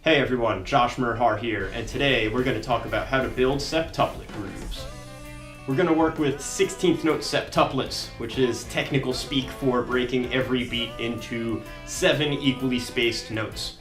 Hey everyone, Josh Merhar here, and today we're going to talk about how to build septuplet grooves. We're going to work with 16th note septuplets, which is technical speak for breaking every beat into 7 equally spaced notes.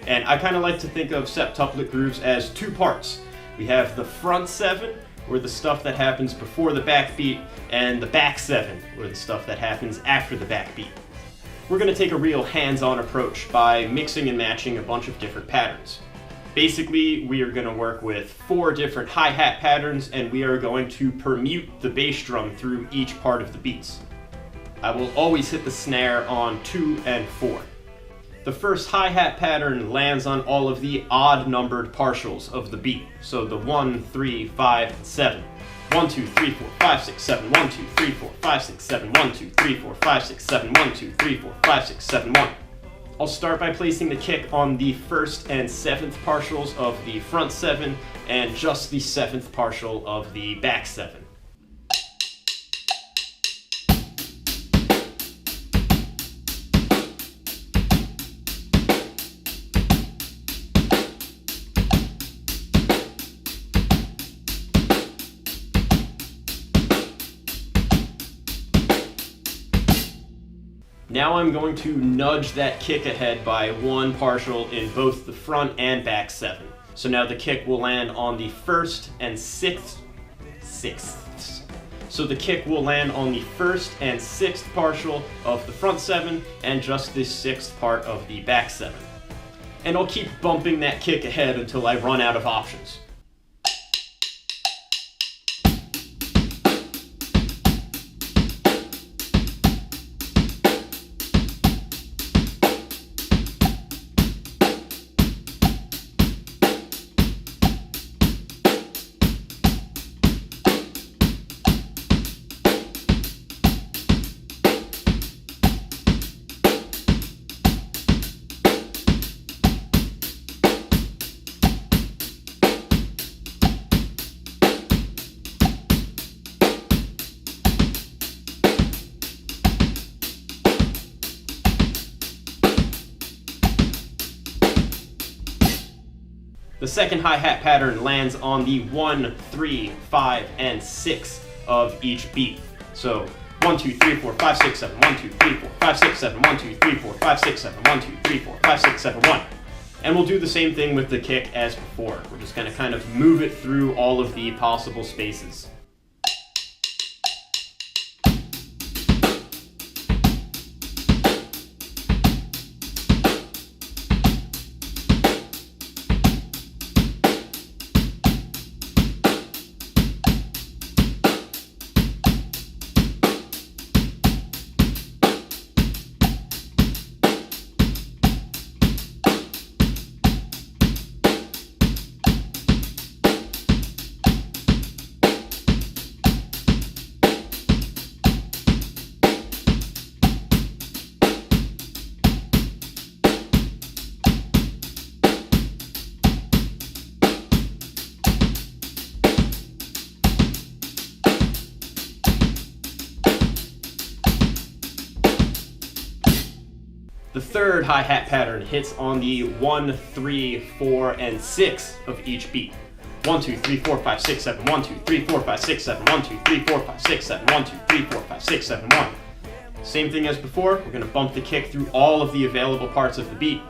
And I kind of like to think of septuplet grooves as 2 parts. We have the front 7, or the stuff that happens before the back beat, and the back 7, or the stuff that happens after the back beat. We're going to take a real hands-on approach by mixing and matching a bunch of different patterns. Basically, we are going to work with 4 different hi-hat patterns, and we are going to permute the bass drum through each part of the beats. I will always hit the snare on 2 and 4. The first hi-hat pattern lands on all of the odd-numbered partials of the beat, so the 1, 3, 5, and 7. 1, 2, 3, 4, 5, 6, 7, 1, 2, 3, 4, 5, 6, 7, 1, 2, 3, 4, 5, 6, 7, 1, 2, 3, 4, 5, 6, 7, 1. I'll start by placing the kick on the 1st and 7th partials of the front 7 and just the 7th partial of the back 7. Now I'm going to nudge that kick ahead by 1 partial in both the front and back 7. So now the kick will land on the 1st and 6th. So the kick will land on the 1st and 6th partial of the front 7 and just the 6th part of the back 7. And I'll keep bumping that kick ahead until I run out of options. The second hi-hat pattern lands on the 1, 3, 5, and 6 of each beat. So 1, 2, 3, 4, 5, 6, 7, 1, 2, 3, 4, 5, 6, 7, 1, 2, 3, 4, 5, 6, 7, 1, 2, 3, 4, 5, 6, 7, 1. And we'll do the same thing with the kick as before. We're just going to kind of move it through all of the possible spaces. The third hi-hat pattern hits on the 1, 3, 4, and 6 of each beat. 1, 2, 3, 4, 5, 6, 7, 1, 2, 3, 4, 5, 6, 7, 1, 2, 3, 4, 5, 6, 7, 1, 2, 3, 4, 5, 6, 7, 1. Same thing as before, we're going to bump the kick through all of the available parts of the beat.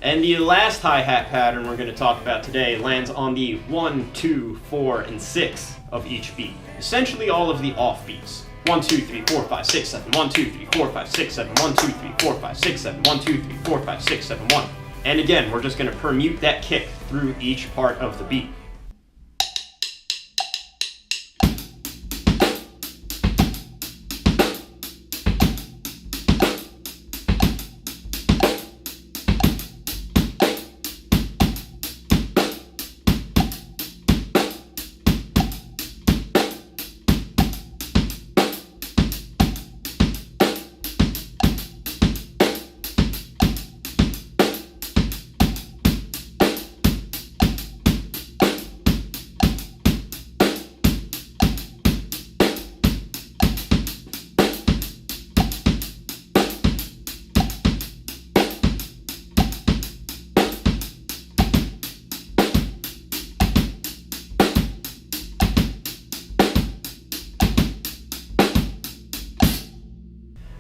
And the last hi-hat pattern we're going to talk about today lands on the 1, 2, 4, and 6 of each beat. Essentially all of the off beats. 1, 2, 3, 4, 5, 6, 7, 1, 2, 3, 4, 5, 6, 7, 1, 2, 3, 4, 5, 6, 7, 1, 2, 3, 4, 5, 6, 7, 1. And again, we're just going to permute that kick through each part of the beat.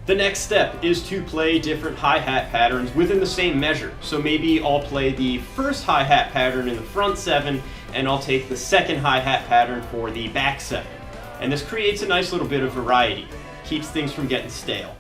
The next step is to play different hi-hat patterns within the same measure. So maybe I'll play the first hi-hat pattern in the front 7, and I'll take the second hi-hat pattern for the back 7. And this creates a nice little bit of variety, keeps things from getting stale.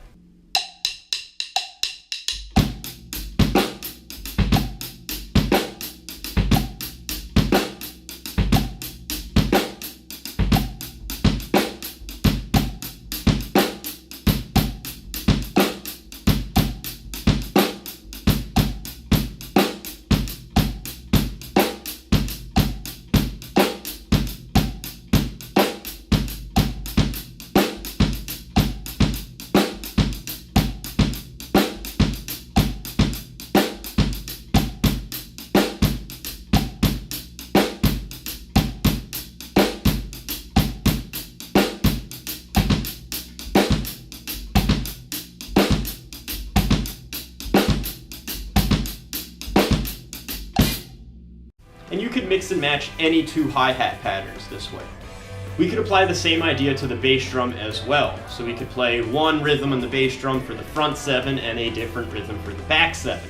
And you could mix and match any two hi-hat patterns this way. We could apply the same idea to the bass drum as well. So we could play one rhythm on the bass drum for the front 7 and a different rhythm for the back 7.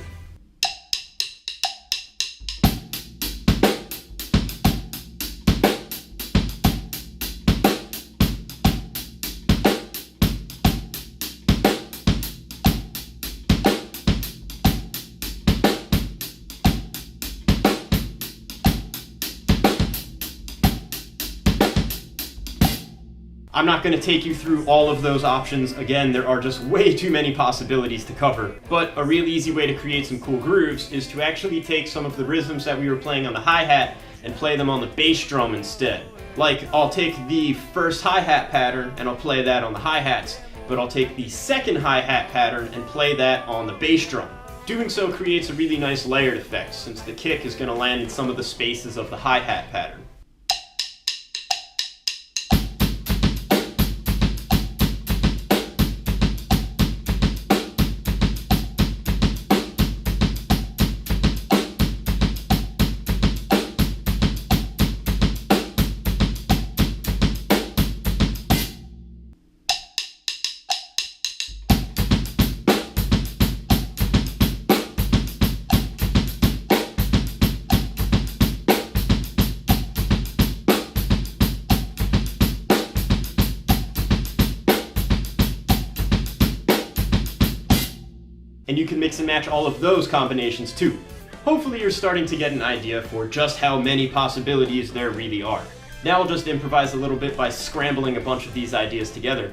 I'm not going to take you through all of those options. Again, there are just way too many possibilities to cover. But a real easy way to create some cool grooves is to actually take some of the rhythms that we were playing on the hi-hat and play them on the bass drum instead. Like, I'll take the first hi-hat pattern and I'll play that on the hi-hats, but I'll take the second hi-hat pattern and play that on the bass drum. Doing so creates a really nice layered effect, since the kick is going to land in some of the spaces of the hi-hat pattern. And you can mix and match all of those combinations too. Hopefully you're starting to get an idea for just how many possibilities there really are. Now I'll just improvise a little bit by scrambling a bunch of these ideas together.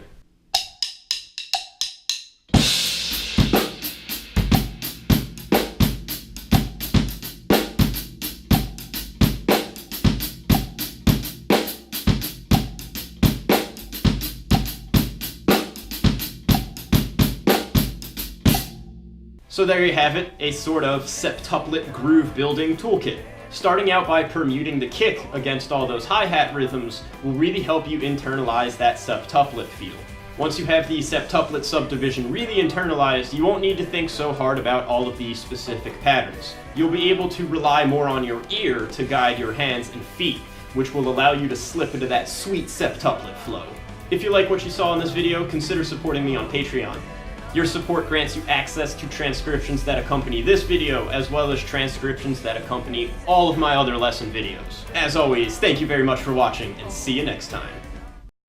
So there you have it, a sort of septuplet groove building toolkit. Starting out by permuting the kick against all those hi-hat rhythms will really help you internalize that septuplet feel. Once you have the septuplet subdivision really internalized, you won't need to think so hard about all of these specific patterns. You'll be able to rely more on your ear to guide your hands and feet, which will allow you to slip into that sweet septuplet flow. If you like what you saw in this video, consider supporting me on Patreon. Your support grants you access to transcriptions that accompany this video, as well as transcriptions that accompany all of my other lesson videos. As always, thank you very much for watching, and see you next time.